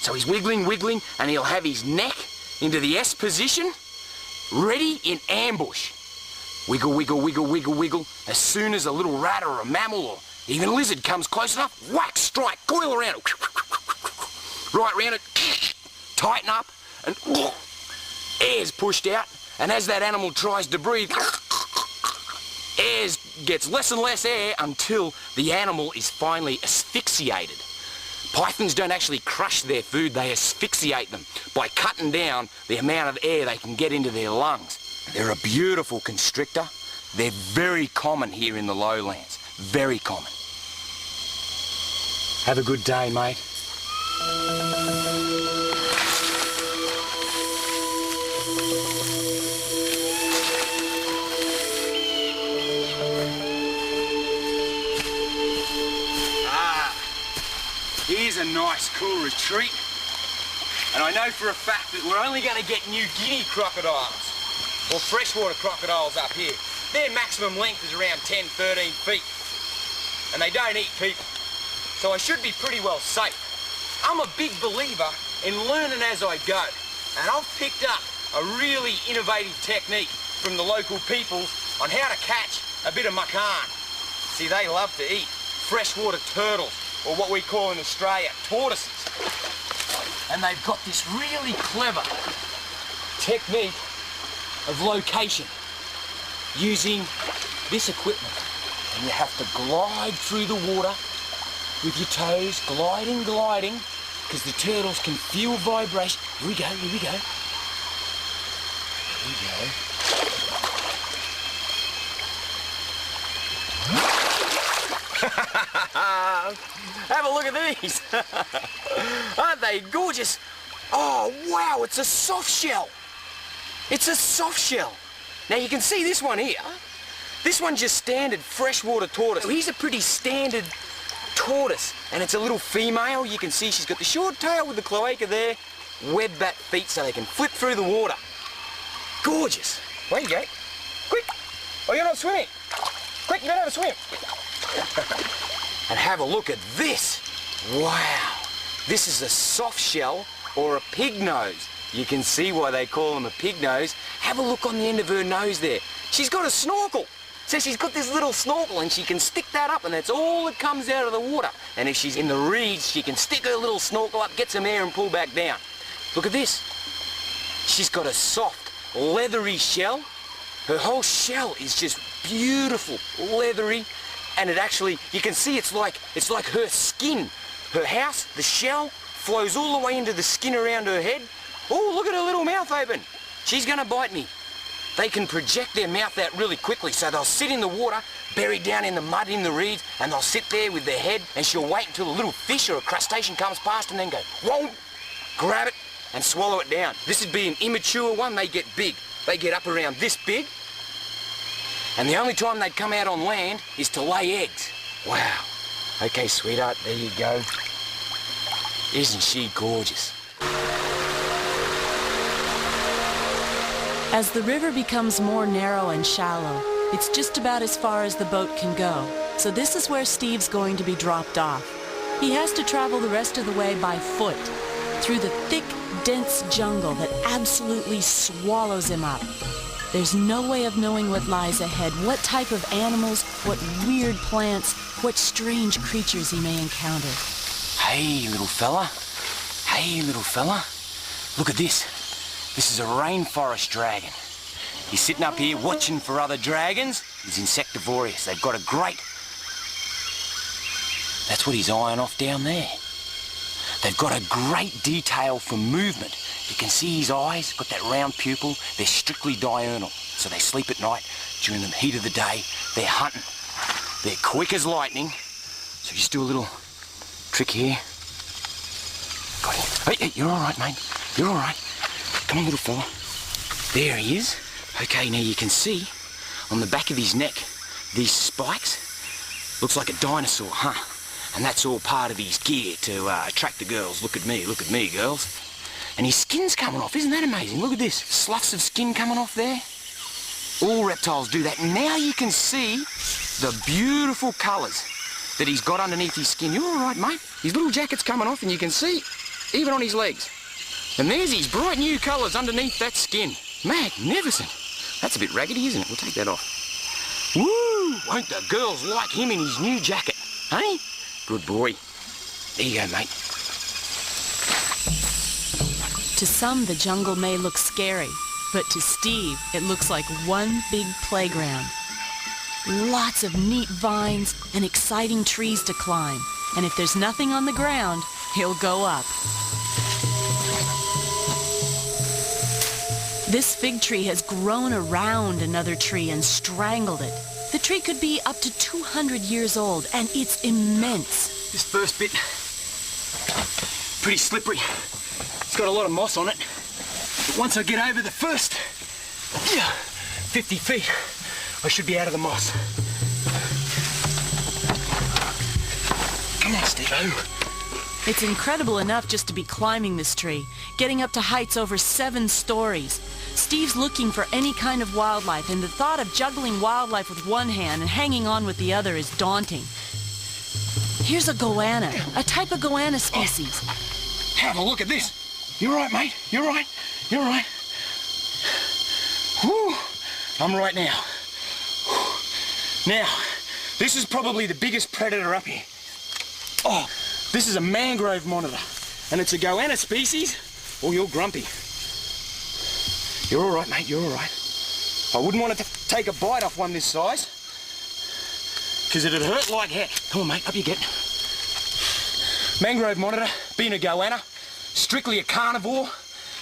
So he's wiggling, wiggling, and he'll have his neck into the S position, ready in ambush. Wiggle, wiggle, wiggle, wiggle, wiggle. As soon as a little rat or a mammal or even a lizard comes close enough, whack, strike, coil around it. Right round it, tighten up, and air's pushed out. And as that animal tries to breathe, air gets less and less air until the animal is finally asphyxiated. Pythons don't actually crush their food, they asphyxiate them by cutting down the amount of air they can get into their lungs. They're a beautiful constrictor. They're very common here in the lowlands. Very common. Have a good day, mate. Here's a nice, cool retreat. And I know for a fact that we're only going to get New Guinea crocodiles, or freshwater crocodiles up here. Their maximum length is around 10, 13 feet. And they don't eat people. So I should be pretty well safe. I'm a big believer in learning as I go. And I've picked up a really innovative technique from the local peoples on how to catch a bit of macan. See, they love to eat freshwater turtles, or what we call in Australia, tortoises. And they've got this really clever technique of location using this equipment. And you have to glide through the water with your toes, gliding, gliding, because the turtles can feel vibration. Here we go, here we go. Here we go. Have a look at these. Aren't they gorgeous? Oh, wow, it's a soft shell. It's a soft shell. Now you can see this one here. This one's just standard freshwater tortoise. He's a pretty standard tortoise, and it's a little female. You can see she's got the short tail with the cloaca there, web-back feet so they can flip through the water. Gorgeous. Where you go? Quick. Oh, you're not swimming. Quick, you better have a swim. And have a look at this. Wow. This is a soft shell or a pig nose. You can see why they call them a pig nose. Have a look on the end of her nose there. She's got a snorkel. So she's got this little snorkel and she can stick that up and that's all that comes out of the water. And if she's in the reeds, she can stick her little snorkel up, get some air and pull back down. Look at this. She's got a soft, leathery shell. Her whole shell is just beautiful, leathery. And it actually, you can see it's like her skin. Her house, the shell, flows all the way into the skin around her head. Oh, look at her little mouth open. She's going to bite me. They can project their mouth out really quickly, so they'll sit in the water, buried down in the mud, in the reeds, and they'll sit there with their head, and she'll wait until a little fish or a crustacean comes past and then go, whoa, grab it and swallow it down. This would be an immature one. They get big. They get up around this big, and the only time they'd come out on land is to lay eggs. Wow. Okay, sweetheart, there you go. Isn't she gorgeous? As the river becomes more narrow and shallow, it's just about as far as the boat can go. So this is where Steve's going to be dropped off. He has to travel the rest of the way by foot, through the thick, dense jungle that absolutely swallows him up. There's no way of knowing what lies ahead, what type of animals, what weird plants, what strange creatures he may encounter. Hey, little fella. Hey, little fella. Look at this. This is a rainforest dragon. He's sitting up here watching for other dragons. He's insectivorous. They've got a great... That's what he's eyeing off down there. They've got a great detail for movement. You can see his eyes, got that round pupil. They're strictly diurnal, so they sleep at night. During the heat of the day, they're hunting. They're quick as lightning. So just do a little trick here. Got him. Hey, you're all right, mate. You're all right. Come on, little fella. There he is. Okay, now you can see on the back of his neck, these spikes. Looks like a dinosaur, huh? And that's all part of his gear to attract the girls. Look at me, girls. And his skin's coming off. Isn't that amazing? Look at this. Sloughs of skin coming off there. All reptiles do that. Now you can see the beautiful colours that he's got underneath his skin. You're all right, mate. His little jacket's coming off and you can see even on his legs. And there's his bright new colours underneath that skin. Magnificent. That's a bit raggedy, isn't it? We'll take that off. Woo! Won't the girls like him in his new jacket? Hey? Good boy. There you go, mate. To some, the jungle may look scary, but to Steve, it looks like one big playground. Lots of neat vines and exciting trees to climb. And if there's nothing on the ground, he'll go up. This fig tree has grown around another tree and strangled it. The tree could be up to 200 years old, and it's immense. This first bit, pretty slippery. It's got a lot of moss on it. But once I get over the first 50 feet, I should be out of the moss. Come on, Steve-o. It's incredible enough just to be climbing this tree, getting up to heights over 7 stories. Steve's looking for any kind of wildlife, and the thought of juggling wildlife with one hand and hanging on with the other is daunting. Here's a goanna, a type of goanna species. Have a look at this. You're right, mate. You're right. You're right. Whew. I'm right now. Now, this is probably the biggest predator up here. Oh, this is a mangrove monitor, and it's a goanna species. Oh, you're grumpy. You're all right, mate. You're all right. I wouldn't want to take a bite off one this size, because it'd hurt like heck. Come on, mate. Up you get. Mangrove monitor, being a goanna, strictly a carnivore.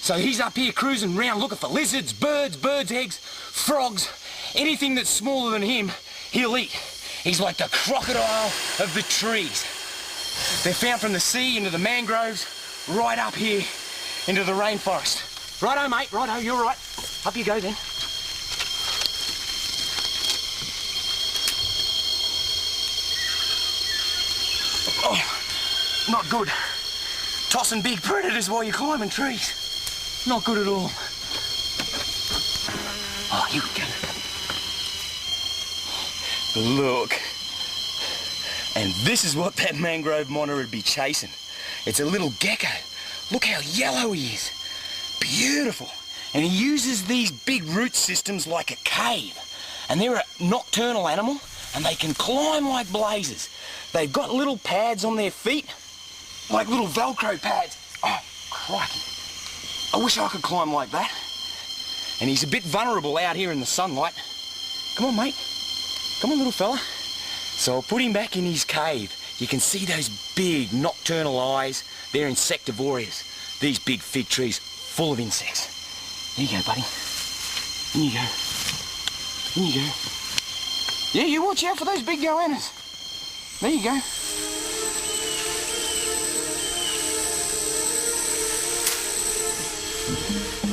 So he's up here cruising around looking for lizards, birds' eggs, frogs, anything that's smaller than him, he'll eat. He's like the crocodile of the trees. They're found from the sea into the mangroves, right up here into the rainforest. Righto, mate, righto, you're right. Up you go then. Oh, not good. Tossing big predators while you're climbing trees. Not good at all. Oh, here we go. Look. And this is what that mangrove monitor would be chasing. It's a little gecko. Look how yellow he is. Beautiful. And he uses these big root systems like a cave. And they're a nocturnal animal, and they can climb like blazes. They've got little pads on their feet, like little Velcro pads. Oh, crikey. I wish I could climb like that. And he's a bit vulnerable out here in the sunlight. Come on, mate. Come on, little fella. So I'll put him back in his cave. You can see those big nocturnal eyes. They're insectivorous. These big fig trees full of insects. There you go, buddy. In you go. In you go. Yeah, you watch out for those big goannas. There you go.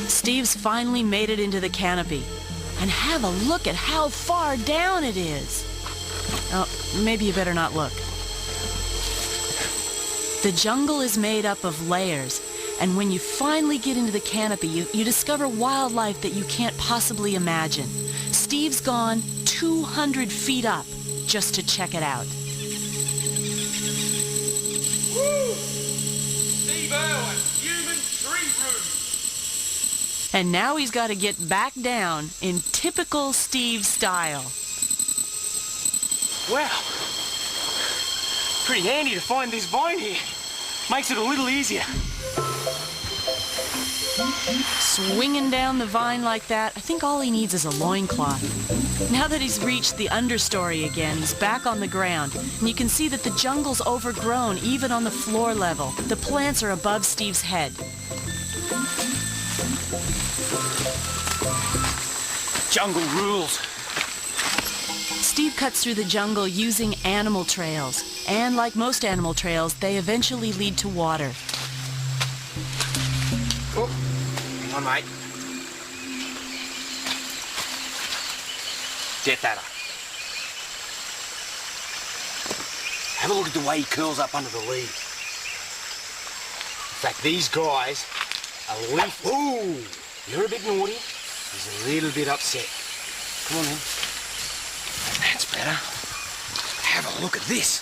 Steve's finally made it into the canopy. And have a look at how far down it is. Oh, maybe you better not look. The jungle is made up of layers, and when you finally get into the canopy, you discover wildlife that you can't possibly imagine. Steve's gone 200 feet up just to check it out. Woo! Steve Irwin, human tree room. And now he's got to get back down in typical Steve style. Wow. Pretty handy to find this vine here. Makes it a little easier. Swinging down the vine like that, I think all he needs is a loincloth. Now that he's reached the understory again, he's back on the ground, and you can see that the jungle's overgrown even on the floor level. The plants are above Steve's head. Jungle rules. Steve cuts through the jungle using animal trails, and like most animal trails, they eventually lead to water. Oh, hang on, mate. Get that up. Have a look at the way he curls up under the leaves. In fact, these guys are leaf... Ooh, you're a bit naughty. He's a little bit upset. Come on in. That's better. Have a look at this.